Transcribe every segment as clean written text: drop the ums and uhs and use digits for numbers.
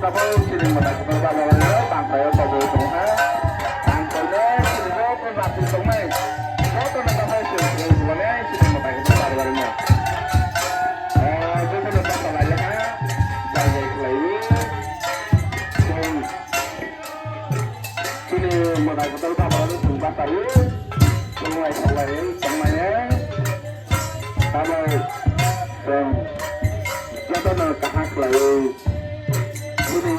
double sini mata kita bawa lagi tangkai double tengah tangkainya sini double mati tengah double mata saya sini sebenarnya sini mata kita bawa lagi jadi mata saya lagi jaya lagi sini mata kita bawa lagi jumpa tadi semua selain semuanya sama jatuh kahak lagi ini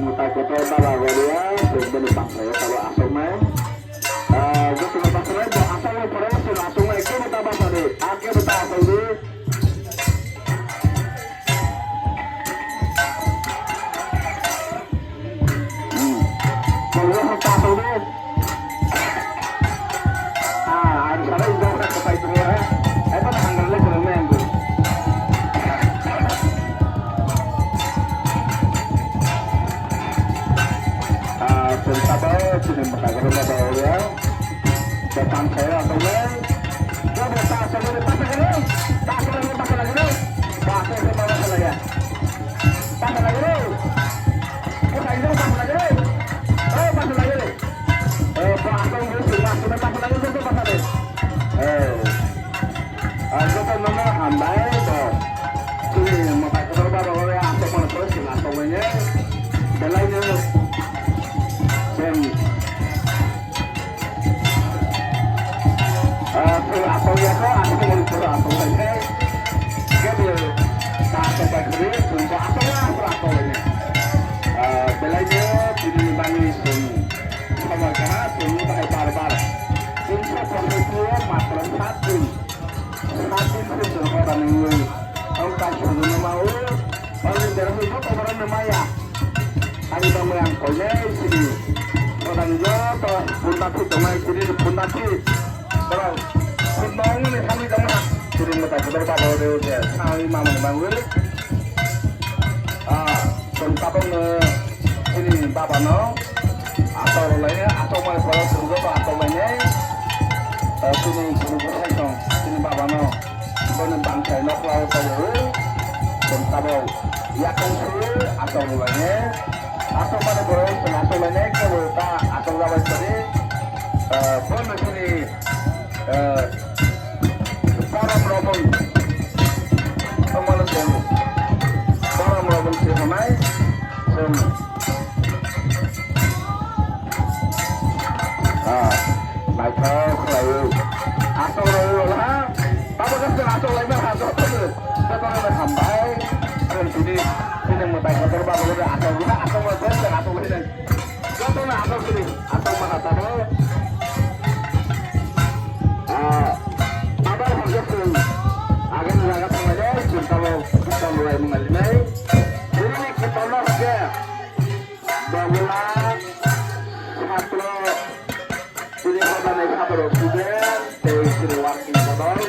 mutai kotor bawa dia berbeda bangsa kalau asomai jadi bangsa lain asal operasi langsung itu mutai bangsa deh akhir mutai asal deh kalau mutai asal deh ada sana itu orang kota itu ya itu tanggal lagi namanya Sabar, sini mengkaji bawa ya. Datang saya atau lain. Dia bisa sambil pasang lagi, pasang lagi, pasang lagi, pasang lagi, pasang lagi, pasang lagi. Pasang lagi, pasang lagi. Pasang lagi. Pasang dulu, pasang lagi, pasang lagi. Aku kan nama hambai tu. Sini mengkaji bawa ya. Aku mana terus sini atau lainnya. Dan lainnya. Atau ya kok aku mau disuruh atau saja dia tak sampai kiri sumpah atau ini belanya di bani sun sama karena sun tak barbar insya Allah masalah satu sun orang ini orang sudah mau orang dari itu orang namanya hari kamu yang kolnya sini orang itu pundaki teman sini pundaki terus bangun nih kami teman turun ke tempat bawa dia kami mama bangun tentang ini bapak no atau lainnya atau mau kalau suruh atau lainnya sini suruh sini bapak no dengan bangsa no kalau tahu tentang ya kan suruh atau lainnya atau mana boleh atau lainnya kalau tak atau lawat tadi pun sini para merobong kemana sih para merobong sih ramai naik lalu atau lalu lah apa kan atau lain atau kita orang berhambai dan sini mutai kotor baru atau guna atau motor dan atau ini atau atau sini atau mana tahu agen sangat sengaja kalau kita mulai mengalami ini kita lagi bahwa satu ini pada mereka berhubungan dari sini working model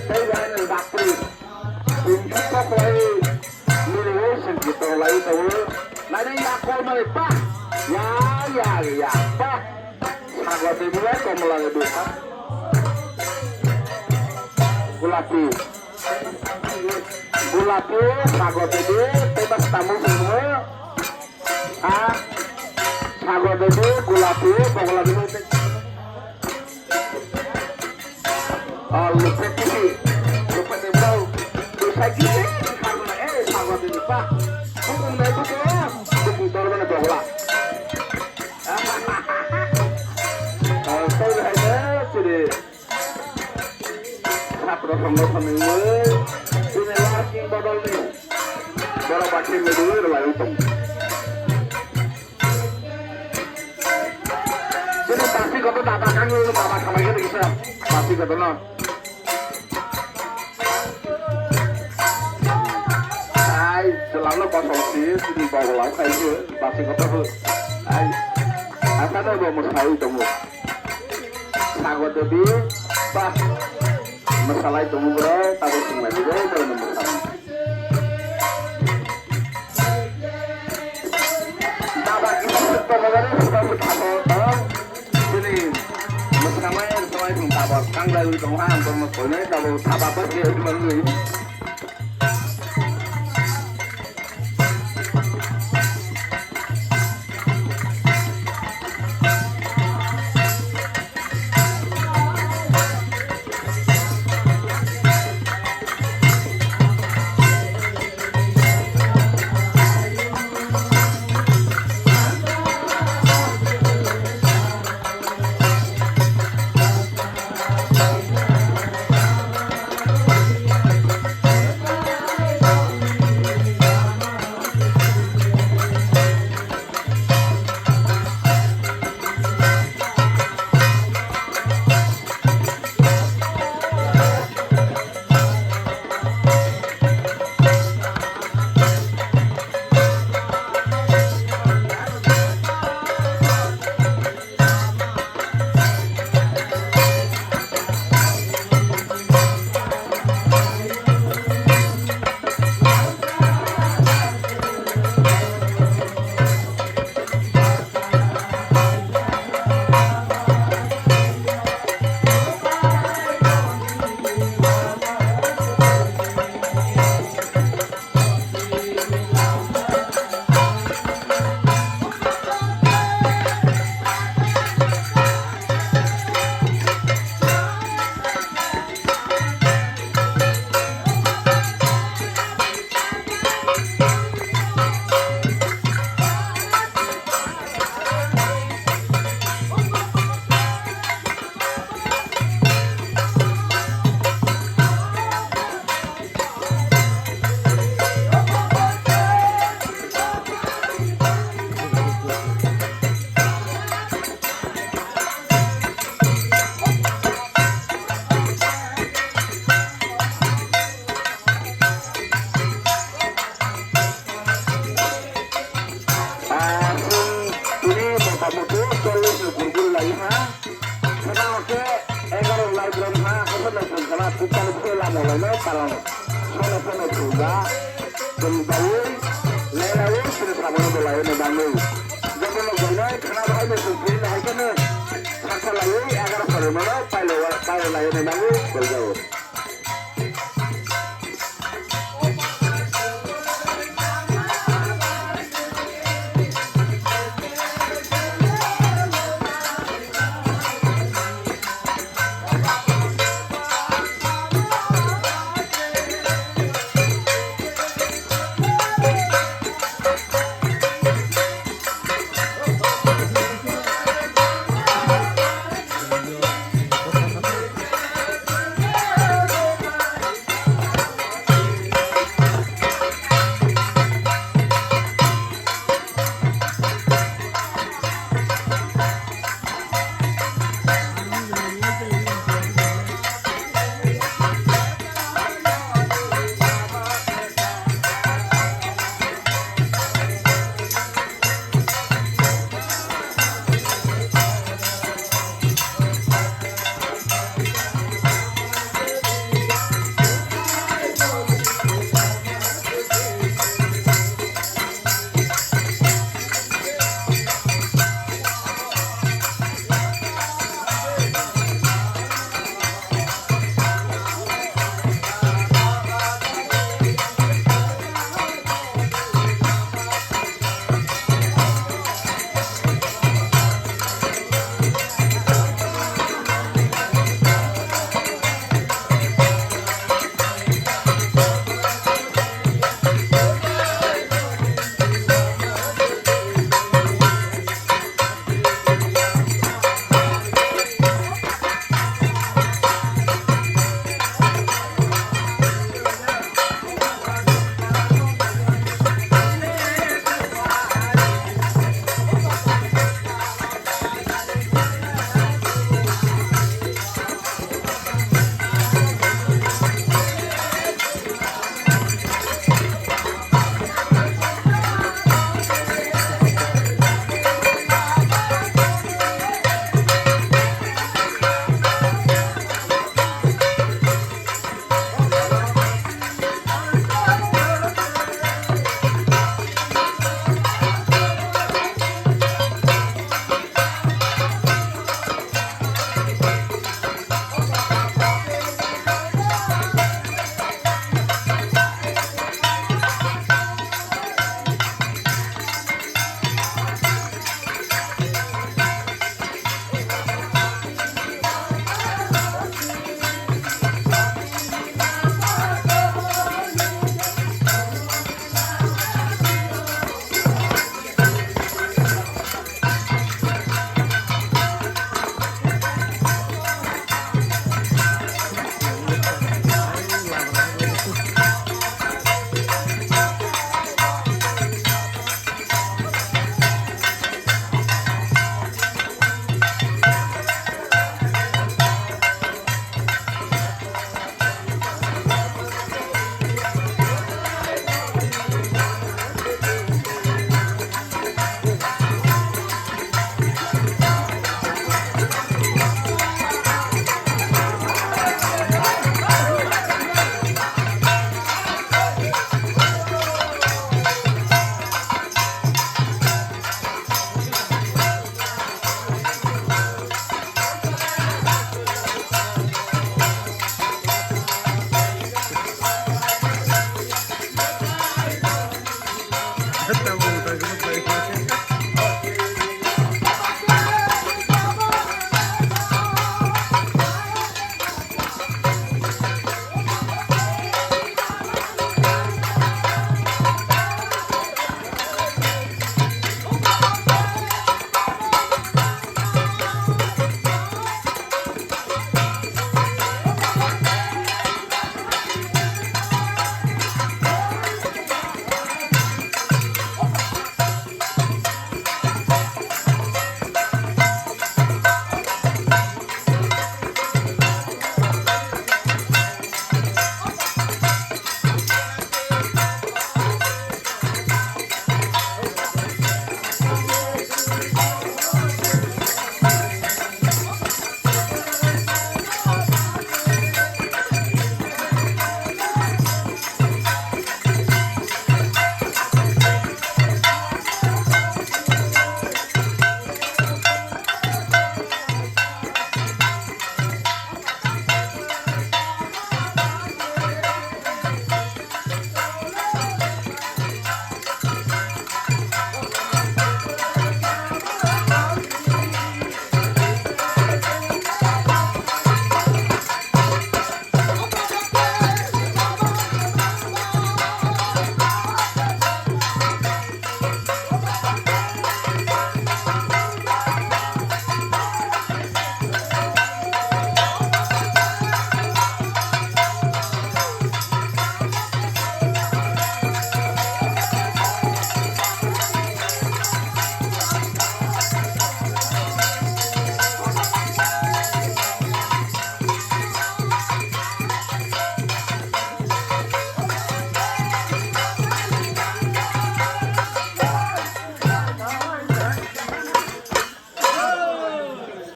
dari mana bakri untuk mulai milik kita lagi tahu nanti aku mulai pak ya pak sahabat ibu aku mulai besar gulapi sagot ini bebas tamu semua sagot ini gulapi pokoknya ini lupa ini bau bisa gini karena sagot ini pak hukum itu kok diputar mana bola saya hanya sudah terus sama ini lagi bodol nih bola pakai medul lah itu ini pasti kau tuh datakan dulu bapak sama kita bisa pasti kau tuh no selalu kosong sih ini bawa kayak itu pasti kau tuh apa tuh gua mau tahu temu sagot lebih pas masalah itu bro, tahu semua juga kalau masalah. Bapak kita sebenarnya sudah berkata, ini masalahnya semua itu tahu. Kang lalu itu orang bermakna kalau tahu apa dia cuma ini. molaino karon sono sono tuga jeng bawu lelawu sini sabon bolai ne bangu jabon bolai khana bhai ne sujui na haikane saksa layu agar sare mana pailo ne bangu boljao